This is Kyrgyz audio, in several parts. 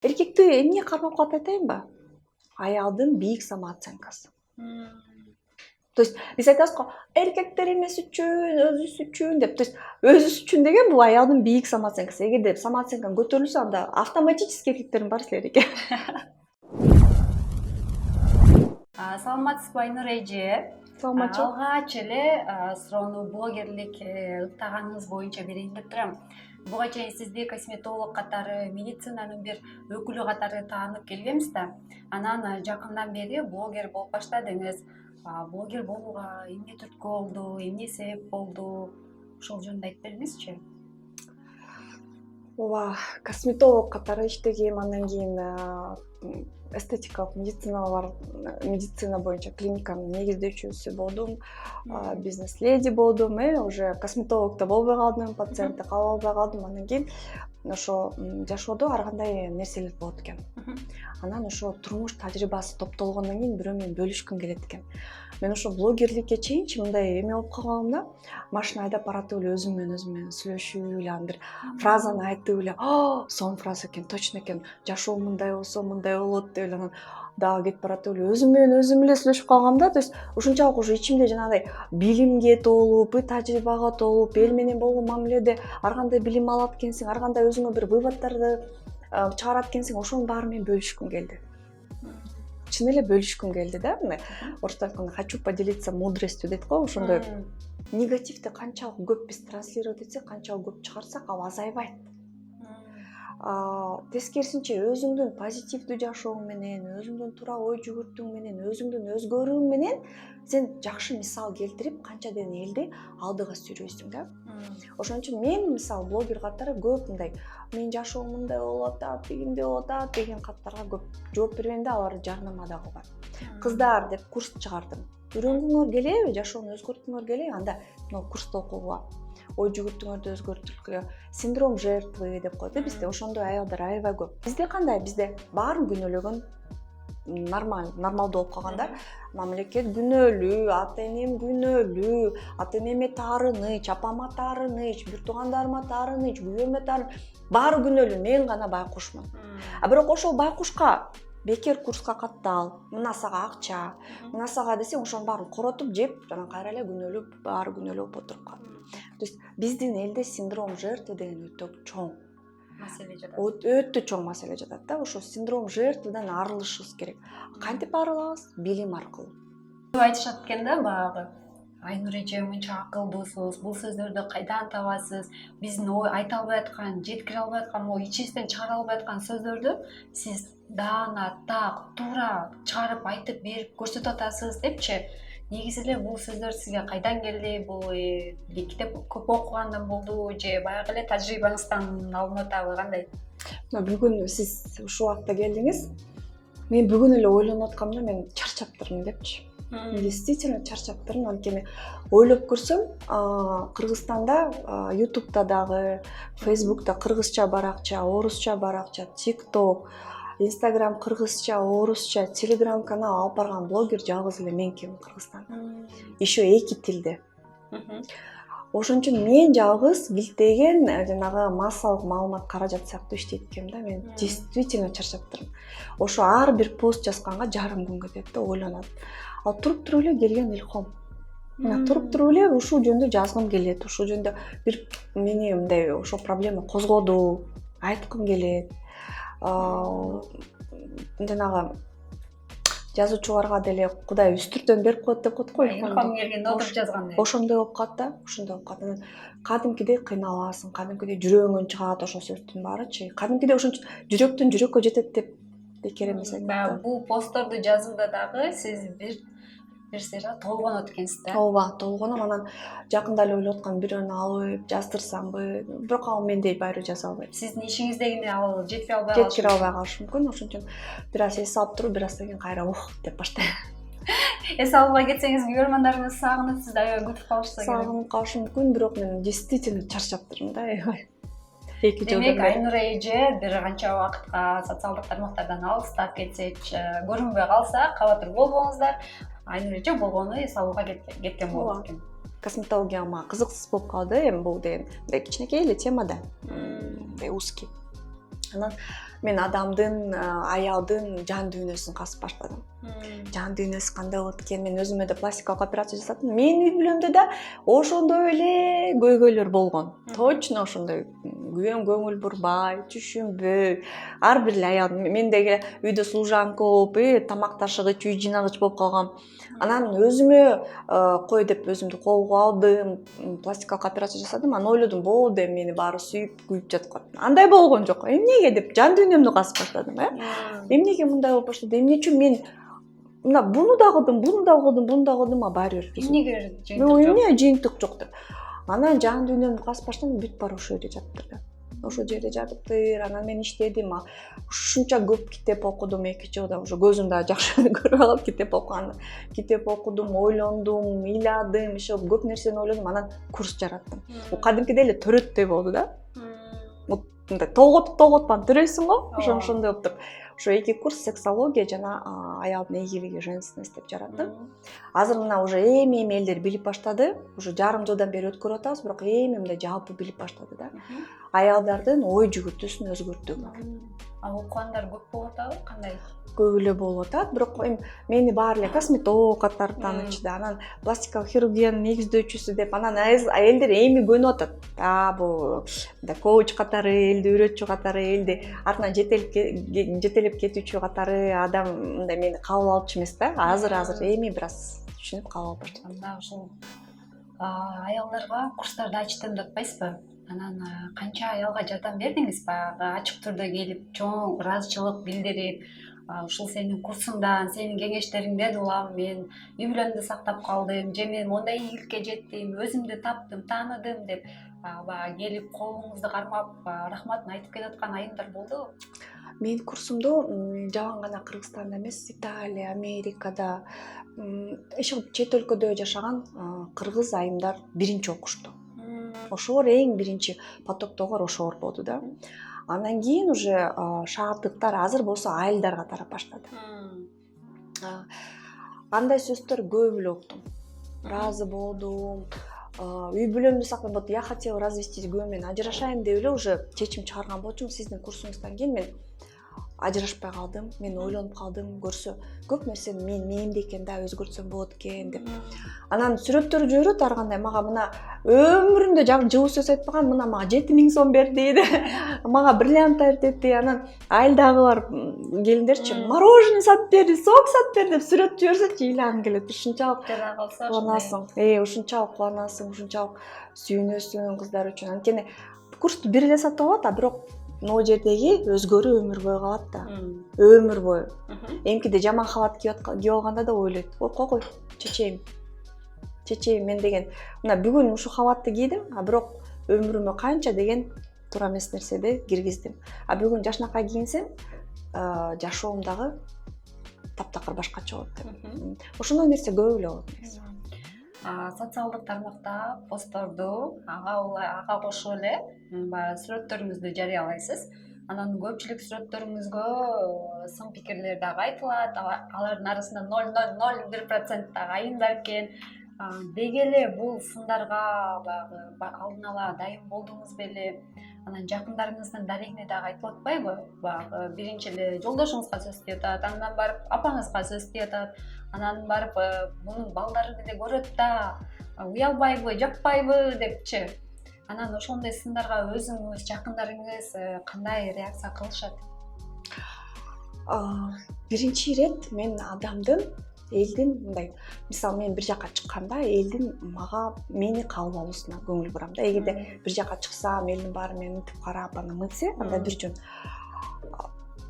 Эркекти эмне кармап калат айтайынбы? Аялдын бийик самооценкасы. То есть биз айтабыз го, эркектер эмес үчүн, өзүбүз үчүн деп. То есть өзүбүз үчүн деген бул аялдын бийик самооценкасы. Эгерде самооценкаң көтөрүлсө, анда автоматически эркектердин баары силер экен. Саламатсызбы Айнур эже? Саламатчы. Алгач эле суроону блогерлик ыктаганыңыз боюнча берейин деп турам. Буга чейин сизди косметолог катары, медицинанын бир өкүлү катары таанып келгенбиз да. Анан жакындан бери блогер болуп баштадыңыз. Блогер болууга эмне түрткү болду, эмне себеп болду? Ошол жөнүндө айтып бериңизчи. Ооба, косметолог катары иштегем, андан кийин эстетикалык медицина боюнча клиниканын негиздөөчүсү болдум, бизнес-леди болдум, уже косметолог да болбой калдым, пациентти кабыл албай калдым. Андан кийин ошо жашоодо ар кандай нерселер болот экен. Анан ошо турмуш тажрыйбасы топтолгондон кийин бирөө менен бөлүшкүм келет экен. Мен ошо блогерликке чейинчи мындай эме болуп калгам да, машина айдап баратып эле өзүм менен сүйлөшүп эле, анан бир фразаны айтып эле, сонун фраза экен, точно экен, жашоо мындай болсо мындай болот деп эле анан дагы кетип баратып эле өзүм эле сүйлөшүп калгам да. То есть ушунчалык уже ичимде жанагындай билимге толуп, тажрыйбага толуп, эл менен болгон мамиледе ар кандай билим алат экенсиң, ар кандай өзүңө бир выводдорду чыгарат экенсиң, ошонун баары менен бөлүшкүм келди. Чын эле бөлүшкүм келди да. Орусча айтканда хочу поделиться мудростью дейт го, ошондой. Негативди канчалык көп биз транслировать этсек, канчалык көп чыгарсак, ал азайбайт. Тескерисинче өзүңдүн позитивдүү жашооң менен, өзүңдүн туура ой жүгүртүүң менен, өзүңдүн өзгөрүүң менен сен жакшы мисал келтирип, канчаден элди алдыга сүйрөйсүң да. Ошон үчүн мен мисалы блогер катары көп мындай менин жашоом мындай болуп атат, тигиндей болуп атат деген каттарга көп жооп бербейм да, алар жарнама да кылбайм. Кыздар деп курс чыгардым. Үйрөнгүңөр келеби, жашоону өзгөрткүңөр келеби, анда могу курсту окууга, ой жүгүртүүңөрдү өзгөртүүгө, синдром жертвы деп коет бизде, ошондой аялдар аябай көп. Бизде кандай? Бизде баарын күнөөлөгөн нормалдуу болуп калган да. Мамлекет күнөөлүү, ата энем күнөөлүү, ата энеме таарыныч, апама таарыныч, бир туугандарыма таарыныч, күйөөмө таарыныч, баары күнөөлүү, мен гана байкушмун. Бирок ошол байкушка бекер курска каттал, мына сага акча, мына сага десең, ошонун баарын коротуп жеп, жана кайра эле күнөөлүү, баары күнөөлүү болуп отуруп калат. То есть биздин элде синдром жертвы деген өтө чоң маселе жатат. Өтө чоң маселе жатат да. Ошо синдром жертвадан арылышыбыз керек. Кантип арылабыз? Билим аркылуу. Айтышат экен да баягы. Айнур эже мынча акылдуусуз, бул сөздөрдү кайдан табасыз? Биздин айта албай аткан, жеткире албай аткан, ичибизден чыгара албай аткан сөздөрдү сиз даана, так, туура чыгарып айтып берип көрсөтүп атасыз депчи. Негизи эле бул сөздөр сизге кайдан келди? Бул китеп көп окугандан болду же баягы эле тажрыйбаңыздан алынып атабы, кандай? Бүгүн сиз ушул убакта келдиңиз. Мен бүгүн эле ойлонуп аткамда мен чарчаптырмын депчи. Действительно чарчаптырмын. Анткени ойлоп көрсөм, Кыргызстанда YouTube'да дагы, Facebook'та кыргызча баракча, орусча баракча, TikTok, Instagram кыргызча, орусча, Telegram канал алып барган блогер жалгыз эле менкимин Кыргызстанда. Еще 2 тилде. Ошон үчүн мен жалгыз билтеген жанагы массалык маалымат каражат сыяктуу иштейт экенмин да. Мен действительно чарчаптырмын. Ошо ар бир пост жазганга жарым күн кетет да, ойлонот. Ал туруп эле келген илхом. Мына туруп эле ушул жөнүндө жазгым келет, ушул жөнүндө бир мени мындай ошо проблема козгоду, айткым келет. Жанагы жазуучуларга деле Кудай үстүртөн берип коет деп коет го. Илхом келгенде отуруп жазгандай. Ошондой болуп калат да, ошондой болуп калат. Кадимкидей кыйналасың, кадимкидей жүрөгүңөн чыгат ошол сөздөрдүн баарычы. Кадимкидей ошон жүрөктөн жүрөккө жетет деп бекер эмес айтат. Бул постторду жазууда дагы сиз бир сыйра толгонот экенсиз да? Ооба, толгоном. Анан жакында эле ойлоп аткам, бирөөнү алып жаздырсамбы, бирок ал мендей байруу жаза албайт. Сиздин ишиңиздегине ал жеткире албай калышы мүмкүн. Ошон үчүн бир аз эс алып туруп, бир аздан кийин кайра деп баштайм. Эс албай кетсеңиз, көрөрмандарыңыз сагынып сизди аябай күтүп калышса керек. Сагынып калышы мүмкүн, бирок мен действительно чарчаптырмын да, аябай. 2 жылдан бери. Демек, Айнур эже бир канча убакытка социалдык тармактардан алыстап кетсеч, көрүнбөй калса, кабатыр болбоңуздар. Айнур эже болгону эс алууга кеткен болот экен. Косметология мага кызыксыз болуп калды. Эми бул деген кичинекей эле тема да. Узкий. Анан мен адамдын аялдын жан дүйнөсүн казып баштадым. Жан дүйнөсү кандай болот экен, мен өзүмө да пластикалык операция жасадым. Менин үй бүлөмдө да ошондой эле көйгөйлөр болгон. Точно ошондой. Күйөөм көңүл бурбай, түшүнбөй. Ар бир эле аял мендеги үйдө служанка болуп, тамак ташыгыч, үй жинагыч болуп калгам. Анан өзүмө кой деп өзүмдү колго алдым, пластикалык операция жасадым. Анан ойлодум, болду, эми мени баары сүйүп, күйүп жаткан. Андай болгон жок. Эмнеге деп жан дүйнөмдү казып баштадым, Эмнеге мындай болуп баштады? Эмне үчүн мен мына буну да кылдым, а баары бир. Эмнеге жыйынтык жок? Эмне жыйынтык жок деп. Анан жан дүйнөмдү казып баштадым, бүт баары ошол жерде жатыптыр. Ошол жерде жатыптыр. Анан мен иштедим. Ушунча көп китеп окудум 2 жылда, уже көзүм да жакшы көрө алат китеп окуганды. Китеп окудум, ойлондум, ыйладым, иши көп нерсени ойлодум. Анан курс жараттым. Кадимкидей эле төрөттөй болду да. Мындай толготпан төрөйсүң го, ошондой болуп туруп. Ошо 2 курс сексология жана аялдын ийгилиги, женственность деп жараттым. Азыр мына уже эми элдер билип баштады. Уже жарым жылдан бери өткөрүп атабыз, бирок эми мындай жалпы билип баштады да. Аялдардын ой жүгүртүүсүн өзгөртүүгө. Окугандар көп болуп атабы? Кандай? Көп эле болуп атат, бирок мени баары эле косметолог катары таанычты. Анан пластикалык хирургиянын негиздөөчүсү деп, анан элдер эми көнүп атат. Бул коуч катары, элди үйрөтчү катары, элди артынан жетелеп кетүүчү катары адам мындай мени кабыл алчу эмес да. Азыр эми бир аз түшүнүп кабыл алып баштадым. Анда ушул аялдарга курстарды ачтым деп атпайсызбы? Анан канча аялга жардам бердиңиз? Баягы ачык түрдө келип, чоң ыраазычылык билдирип, ушул сенин курсуңдан, сенин кеңештериңден улам мен үй бүлөмдү сактап калдым, же мен мондай ийгиликке жеттим, өзүмдү таптым, тааныдым деп баягы келип колуңузду кармап, рахматын айтып кетаткан айымдар болдубу? Менин курсумду жаман гана Кыргызстанда эмес, Италия, Америкада, чет өлкөдө жашаган кыргыз айымдар биринчи окушту. Ошолор эң биринчи потоктогулар ошолор болду да. Андан кийин уже шаардыктар, азыр болсо айылдарга тарап баштады. Андай сөздөр көп эле уктум. Ыраазы болдум. Үй бүлөмдү сактап, вот я хотела развестись, күйөөм менен ажырашайын деп эле уже чечим чыгарган болчумун. Сиздин курсуңуздан кийин мен ажырашпай калдым. Мен ойлонуп калдым, көрсө көп нерсени мээмде экен да, өзгөртсөм болот экен деп. Анан сүрөттөр жиберип ар кандай мага мына өмүрүндө жылуу сөз айтпаган, мына мага 7000 сом берди, мага бриллиант айтты. Анан айылдагылар келиндерчи мороженое сатып берди, сок сатып берди деп сүрөт жиберсечи ыйлангым келет. Ушунчалык кубанасың. Ушунчалык кубанасың, ушунчалык сүйүнөсүң кыздар үчүн. Анткени курсту бир эле сатып алат, бирок могу жердеги өзгөрүү өмүр бою калат да. Өмүр бою. Эмкиде жаман халат кийип алганда да ойлойт. Кой, чечейм мен деген. Мына бүгүн ушу халатты кийдим, бирок өмүрүмө канча деген туура эмес нерседи киргиздим. Бүгүн жашнакай кийинсем, жашоом дагы таптакыр башкача болот деп. Ошондой нерсе көп эле болот. Социалдык тармакта постторду ага кошуп эле баягы сүрөттөрүңүздү жарыялайсыз. Анан көпчүлүк сүрөттөрүңүзгө сын пикирлер дагы айтылат. Алардын арасында 0,01% дагы айымдар экен. Деги эле бул сындарга баягы алдын ала дайым болдуңуз беле? Анан жакындарыңыздын дарегине дагы айтылып атпайбы? Баягы биринчи эле жолдошуңузга сөз тиеп атат, андан барып апаңызга сөз тиеп атат, анан барып мунун балдары деле көрөт да, уялбайбы, жакпайбы депчи. Анан ошондой сындарга өзүңүз, жакындарыңыз кандай реакция кылышат? Биринчи ирет мен адамдын, элдин мындай, мисалы мен бир жака чыкканда элдин мени кабыл алуусуна көңүл бурам да. Эгерде бир жака чыксам, элдин баары мени мынтип карап, анан мынтсе, анда бир жөн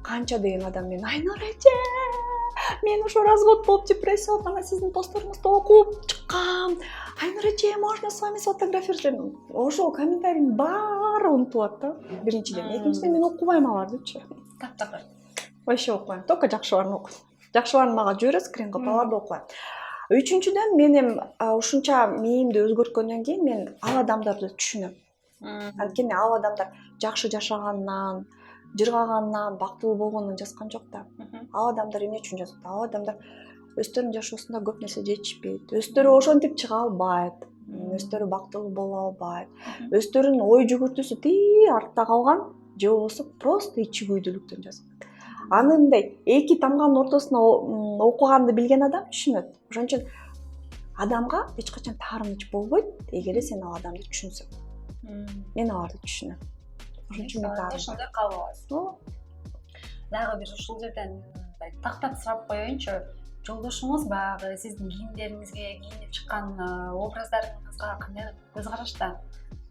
канча деген адам мени Айнур эже, мен ушу развод болуп депрессия алып, сиздин постторуңузду окуп чыккам. Айнур эже, можно с вами сфотографироваться? Ошол комментарийдин баары унутулат да. Биринчиден, экинчиден мен окубайм алардычы. Таптакыр. Вообще окубайм, только жакшыларын окуйм. Жакшыларын мага жиберет, скрин кылып аларды, окубайм. Үчүнчүдөн менин ушунча мээмди өзгөрткөндөн кийин мен ал адамдарды түшүнөм. Анткени ал адамдар жакшы жашаганынан, жыргаганынан, бактылуу болгонун жазган жок да. Ал адамдар эмне үчүн жазат? Ал адамдар өздөрүнүн жашоосунда көп нерсе жетишпейт. Өздөрү ошентип чыга албайт. Өздөрү бактылуу боло албайт. Өздөрүнүн ой жүгүртүүсү артта калган. же болбосо просто ичи күйдүлүктөн жазат. Аны мындай эки тамганын ортосуна окуганды билген адам түшүнөт. Ошон үчүн адамга эч качан таарыныч болбойт эгерде сен ал адамды түшүнсөң. Мен аларды түшүнөм. Ошон үчүн мен ошондой кабыл аласыз. Дагы бир ушул жерден тактап сурап коеюнчу. Жолдошуңуз баягы сиздин кийимдериңизге, кийинип чыккан образдарыңызга кандай көз карашта?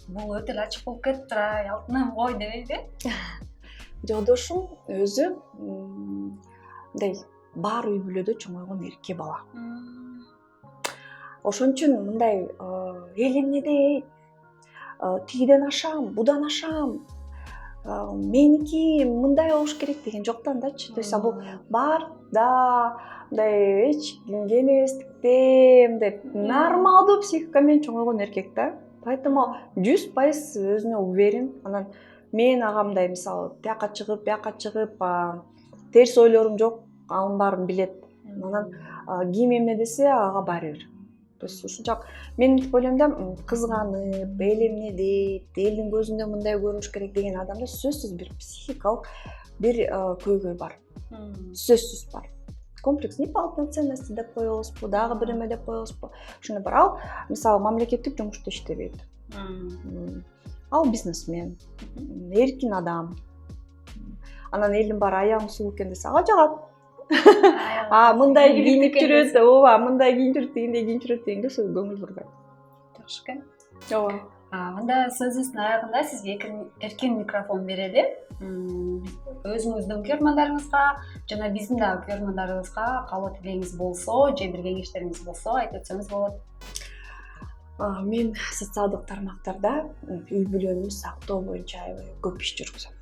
Бул өтө эле ачык болуп кетиптир, алтыным гой дебейби? Жолдошум өзү мындай бар үй бүлөдө чоңойгон эрке бала. Ошон үчүн мындай эл эмне дейт? Тигиден ашам, будан ашам. Меники мындай болуш керек деген жоктандачы. То есть бул бар да мындай эч кимге эместикте мындай нормалдуу психикамен чоңойгон эркек да. Поэтому 100% өзүнө уверен. Анан мен ага мындай мисалы тияка чыгып, терс ойлорум жок. Анын баарын билет. Анан ким эмне десе ага баары бир. То есть ушунчалык мен мынтип ойлойм да, кызганып, эл эмне дейт, элдин көзүндө мындай көрүнүш керек деген адамда сөзсүз бир психикалык бир көйгөй бар. Сөзсүз бар. Комплекс неполноценности деп коебузбу, дагы бир эме деп коебузбу. Ошондой бар. Ал мисалы мамлекеттик жумушта иштебейт. Ал бизнесмен, эркин адам. Анан элдин баары аягың сулуу экен десе ага жагат. Мындай кийинип жүрөт, мындай кийинип жүрөт, дегендей кийинип жүрөт дегенге сөз көңүл бурбайт. Жакшы экен. Ооба. Анда сөзүбүздүн аягында сизге эркин микрофон берели. Өзүңүздүн көрөрмандарыңызга жана биздин дагы көрөрмандарыбызга каалоо тилегиңиз болсо, же бир кеңештериңиз болсо айтып өтсөңүз болот. Мен социалдык тармактарда үй бүлөнү сактоо боюнча көп иш жүргүзөм.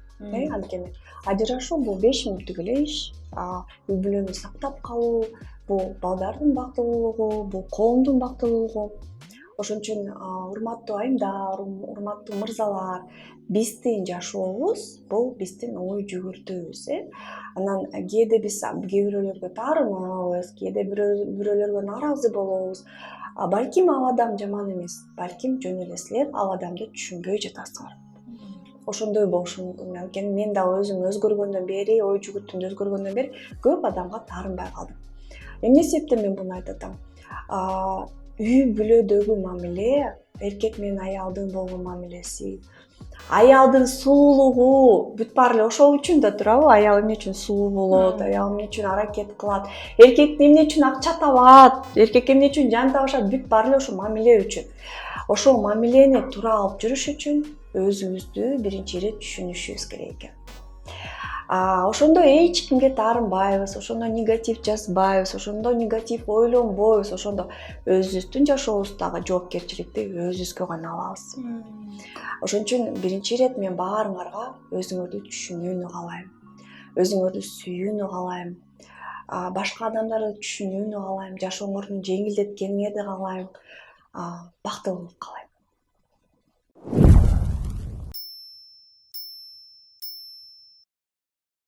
Анткени ажырашуу бул 5 мүнөттүк эле иш. Үй бүлөнү сактап калуу бул балдардын бактылуулугу, бул коомдун бактылуулугу. Ошон үчүн урматтуу айымдар, урматтуу мырзалар, биздин жашообуз бул биздин ой жүгүртүүбүз. Анан кээде биз кээ бирөөлөргө таарынабыз, кээде бирөөлөргө нааразы болобуз. Балким ал адам жаман эмес, балким жөн эле силер ал адамды түшүнбөй жатасыңар. Ошондой болушу мүмкүн. Анткени мен дагы өзүм өзгөргөндөн бери, ой жүгүртүүмдү өзгөргөндөн бери көп адамга таарынбай калдым. Эмне себептен мен буну айтып атам? Үй бүлөдөгү мамиле, эркек менен аялдын болгон мамилеси, аялдын сулуулугу бүт баары эле ошол үчүн да турабы? Аял эмне үчүн сулуу болот, аял эмне үчүн аракет кылат, эркек эмне үчүн акча табат, эркек эмне үчүн жан табышат, бүт баары эле ошол мамиле үчүн. Ошол мамилени туура алып жүрүш үчүн өзүбүздү биринчи ирет түшүнүшүбүз керек экен. Ошондо эч кимге таарынбайбыз, ошондо негатив жазбайбыз, ошондо негатив ойлонбойбуз, ошондо өзүбүздүн жашообуздагы жоопкерчиликти өзүбүзгө гана алабыз. Ошон үчүн биринчи ирет мен баарыңарга өзүңөрдү түшүнүүнү каалайм. Өзүңөрдү сүйүүнү каалайм. Башка адамдарды түшүнүүнү каалайм, жашооңордун жеңилдеткениңерди каалайм. Бактылуулук каалайм.